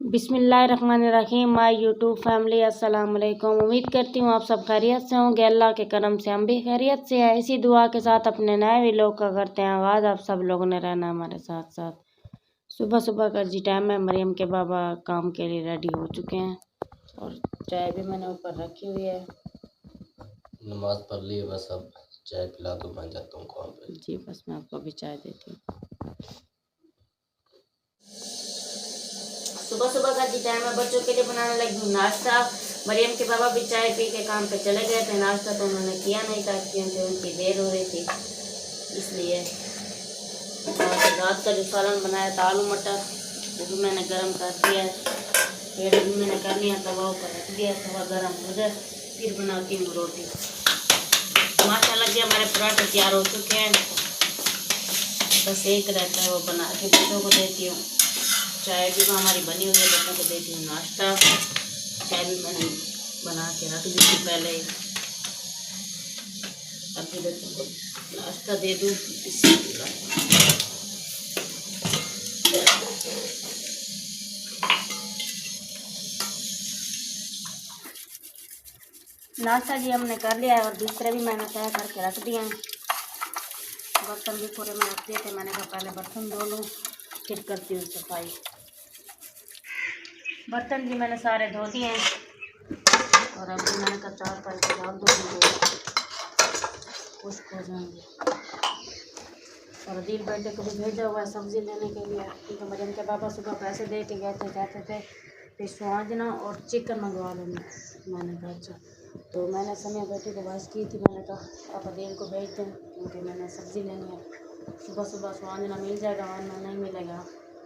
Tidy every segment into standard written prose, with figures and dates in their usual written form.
बिस्मिल्लाहिर्रहमानिर्रहीम। My YouTube family, अस्सलाम वालेकुम। उम्मीद करती हूँ आप सब खैरियत से होंगे। अल्लाह के करम से हम भी खैरियत से हैं। इसी दुआ के साथ अपने नए व्लॉग का करते हैं आगाज़। आप सब लोगों ने रहना हमारे साथ साथ। सुबह सुबह का जी टाइम है। मरियम के बाबा काम के लिए रेडी हो चुके हैं और चाय भी मैंने ऊपर रखी हुई है। नमाज पढ़ ली है, बस अब चाय पिला दो, मैं जाता हूँ काम पे। जी बस मैं आपको भी चाय देती हूँ। सुबह सुबह का जी टाइम है। बच्चों के लिए बनाने लगी हूँ नाश्ता। मरियम के बाबा भी चाय पी के काम पे चले गए थे। नाश्ता तो उन्होंने किया नहीं था क्योंकि उनकी देर हो रही थी, इसलिए। और रात का जो सालन बनाया था आलू मटर, वो भी मैंने गर्म कर दिया है। पेड़ भी मैंने कर लिया, तवा ऊपर रख दिया, तवा गर्म हो जाए फिर बनाती हूँ रोटी। माशाल्लाह जी हमारे पराठे तैयार हो चुके हैं, बस एक रहता है वो बना के बच्चों को देती हूँ। चाय भी हमारी बनी हुई है, बच्चों को देती हूँ नाश्ता। चाय भी मैंने बना के रख दी थी पहले, अभी बच्चों को नाश्ता दे दूँ। नाश्ता जी हमने कर लिया है और दूसरे भी मैंने तय करके रख दिए हैं। बर्तन भी पूरे में रख दिए थे, मैंने कहा पहले बर्तन धो लूँ फिर करती हूँ सफाई। बर्तन भी मैंने सारे धो दिए हैं और अभी मैंने कहा चार पाई को डाल दूँगी, खुश्क हो जाएंगे। और दिल बेटे को भी भेजा हुआ है सब्ज़ी लेने के लिए, क्योंकि मरियम के पापा सुबह पैसे दे के गए थे, कहते थे फिर स्वांजना और चिकन मंगवा लेना। मैंने कहा अच्छा, तो मैंने समय बेटी को बात की थी, मैंने कहा आप दिल को भेज दें क्योंकि मैंने सब्ज़ी लेनी है। सुबह सुबह स्वांजना मिल जाएगा वरना नहीं मिलेगा।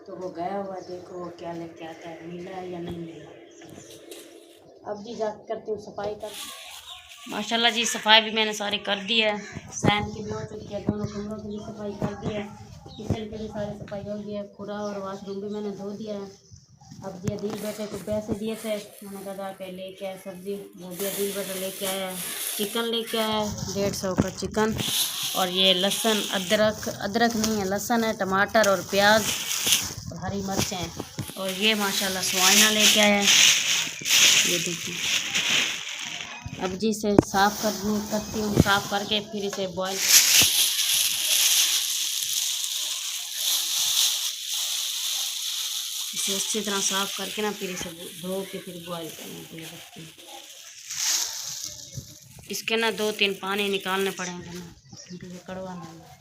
तो वो गया हुआ है, देखो वो क्या लेके आता है, मिला है या नहीं मिला। अब जी जा करती हूँ सफाई कर। माशाल्लाह जी सफाई भी मैंने सारी कर दी है। सैन की भी हो चुकी है, दोनों कमरों की भी सफाई कर दी है, किचन की भी सारी सफाई हो गई है, कूड़ा और वाशरूम भी मैंने धो दिया है। अब जी दिल बेटे को पैसे दिए थे, मैंने कहा जाके लेके आए सब्ज़ी, वो भी दिल बेटा लेके आया। चिकन लेके आया 150 का चिकन, और ये लहसुन अदरक नहीं है, लहसुन है, टमाटर और प्याज और हरी मिर्चें। और ये माशाल्लाह स्वाइना लेके आया है, ये देखिए। अब जी इसे साफ़ करती हूँ, साफ़ करके फिर इसे बॉयल, इसे अच्छी तरह साफ़ करके ना फिर इसे धो के फिर बॉयल करने के लिए रखती हूँ। इसके ना 2-3 पानी निकालने पड़ेंगे ना, क्योंकि ये कड़वा नहीं है।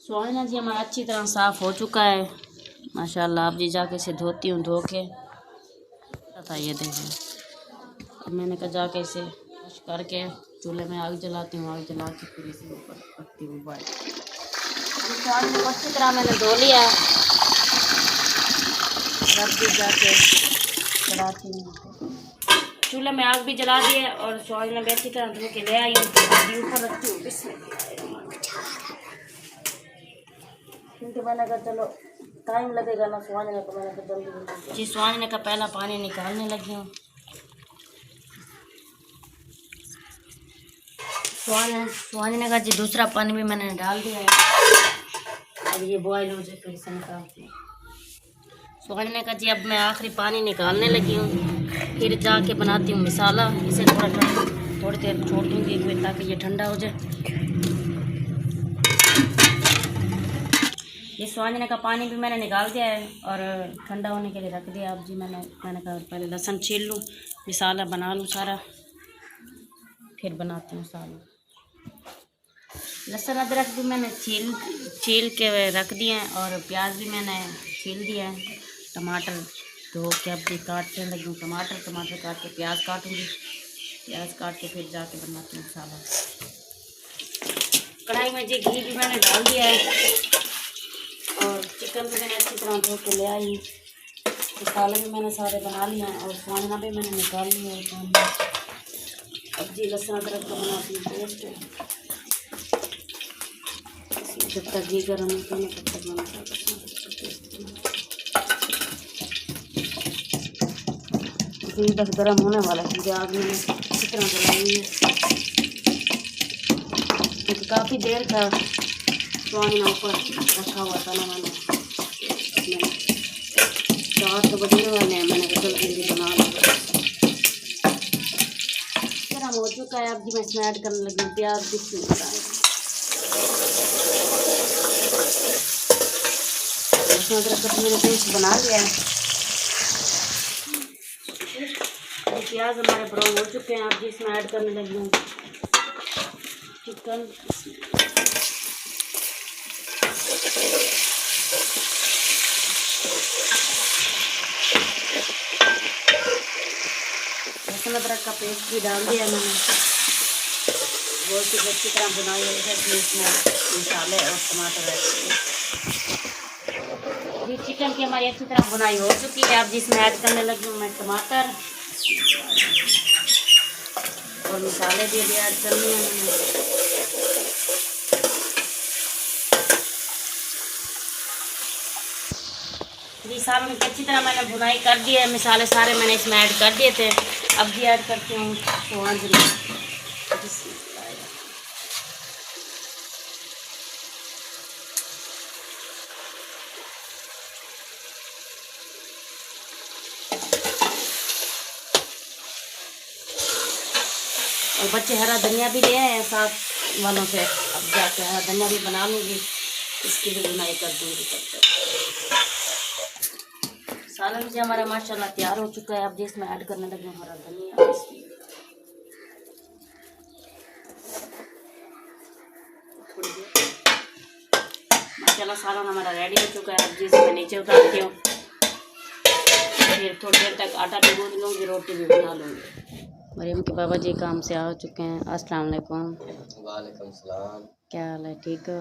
स्वाइना जी हमारा अच्छी तरह साफ़ हो चुका है माशाल्लाह। अब जी जाके इसे धोती हूँ, धो के था ये देखिए। अब मैंने कहा जाके इसे वॉश करके चूल्हे में आग जलाती हूँ, आग जला के फिर इसे ऊपर रखती हूँ बॉयल। स्वाइना को अच्छी तरह मैंने धो लिया है, अब भी जाके चलाती हूँ। चूल्हे में आग भी जला दी है और स्वाइना भी अच्छी तरह धो के ले आई हूँ, अभी ऊपर रखती हूँ। क्योंकि मैंने कहा चलो टाइम लगेगा ना स्वांजने को, मैंने कहा जल्दी जी स्वांजने का पहला पानी निकालने लगी हूँ। स्वांजने का जी दूसरा पानी भी मैंने डाल दिया है। अब ये बॉयल हो जाए फिर इसे निकालती हूँ। स्वांजने का जी अब मैं आखिरी पानी निकालने लगी हूँ, फिर जाके बनाती हूँ मसाला। इसे थोड़ी देर छोड़ दूँगी ताकि ये ठंडा हो जाए। ये स्वांजने का पानी भी मैंने निकाल दिया है और ठंडा होने के लिए रख दिया। अब जी मैंने कहा पहले लहसुन छील लूँ, मसाला बना लूँ सारा, फिर बनाती हूँ सालन। लहसुन अदरक भी मैंने छील के रख दिए हैं और प्याज भी मैंने छील दिया है। टमाटर धो के अब भी काटने लगी हूँ, टमाटर काट के प्याज काटूँगी, प्याज काट के फिर जाके बनाती हूँ सालन। कढ़ाई में जी घी भी मैंने डाल दिया है और चिकन भी मैंने अच्छी तरह धो के ले आई। मसाले भी मैंने सारे बना लिए हैं और स्वांजना भी मैंने निकाल लिया है। अब जी लहसुन अदरक का बनाती हूँ पेस्ट। जब तक घी गर्म होता है तब तक मैंने घी बस गर्म होने वाला है, क्योंकि आग मैंने अच्छी तरह जलाई है, क्योंकि काफ़ी देर का पानी ना ऊपर रखा हुआ था ना मैंने 4 तो बजने वाले हैं, मैंने कहा जल्दी जल्दी बना लो। गरम हो चुका है, अब जी मैं इसमें ऐड करने लगी हूँ प्याज। बिस्मिल्लाह, लहसुन अदरक का मैंने पेस्ट बना लिया है। प्याज हमारे ब्राउन हो चुके हैं, अब जी इसमें ऐड करने लगी हूँ चिकन। लहसुन अदरक का पेस्ट भी डाल दिया मैंने, बहुत ही अच्छी तरह बुनाई है। इसमें मसाले और टमाटर ऐड जी। चिकन की हमारी अच्छी तरह बुनाई हो चुकी है, अब जिसमें ऐड करने लगी हूँ मैं टमाटर और मसाले भी अभी ऐड करने हैं मैंने। जी सालों में अच्छी तरह मैंने बुनाई कर दी है, मसाले सारे मैंने इसमें ऐड कर दिए थे। अब भी ऐड करती हूँ स्वांजरी। और बच्चे हरा धनिया भी ले आए हैं साथ वालों से, अब जाके हरा धनिया भी बना लूँगी, इसकी भी बुनाई कर दूँगी तब तक। सालन जी हमारा माशाल्लाह तैयार हो चुका है, अब जिसमें ऐड करने लगे हरा धनिया। माशाल्लाह सालन हमारा रेडी हो चुका है, अब जिसमें नीचे उतारती हूँ, फिर थोड़ी देर तक आटा भी गूंद लूँगी, रोटी भी बना लूँगी। मरियम के बाबा जी काम से आ चुके हैं। अस्सलाम वालेकुम। वालेकुम सलाम। क्या हाल है, ठीक हो?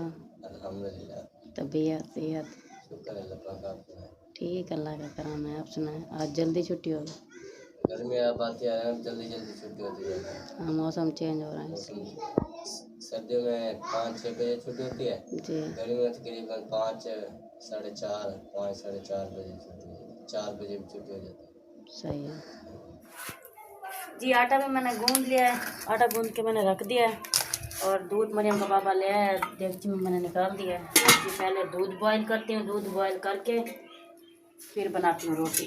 अल्हम्दुलिल्लाह। तबीयत सेहत शुक्र है अल्लाह पाक आपका। ठीक, अल्लाह का करम है। आप सुनाएं, आज जल्दी छुट्टी होगी? गर्मी आप आती है जल्दी जल्दी छुट्टी होती है। हाँ, मौसम चेंज हो रहा है मौसम इसलिए। सर्दियों में 5-6 बजे छुट्टी होती है, जी गर्मी में तकरीबन 5 साढ़े 4 5 साढ़े 4 बजे छुट्टी हो जाती है, 4 बजे भी छुट्टी हो जाती है। सही है जी। आटा भी मैंने गूंद लिया है, आटा गूंद के मैंने रख दिया है। और दूध मरियम का बाबा ले आया है, डेगची में मैंने निकाल दिया है। जी पहले दूध बॉईल करती हूँ, दूध बॉईल करके फिर बनाती हूँ रोटी।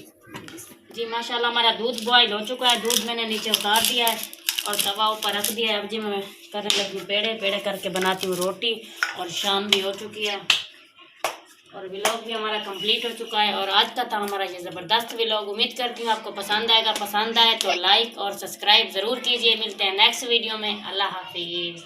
जी माशाल्लाह हमारा दूध बॉईल हो चुका है, दूध मैंने नीचे उतार दिया है और तवा ऊपर रख दिया है। अब जी मैं करने लगी पेड़े पेड़े करके बनाती हूँ रोटी, और शाम भी हो चुकी है और व्लॉग भी हमारा कंप्लीट हो चुका है। और आज का था हमारा ये ज़बरदस्त व्लॉग। उम्मीद करती हूँ आपको पसंद आएगा, पसंद आए तो लाइक और सब्सक्राइब ज़रूर कीजिए। मिलते हैं नेक्स्ट वीडियो में। अल्लाह हाफिज़।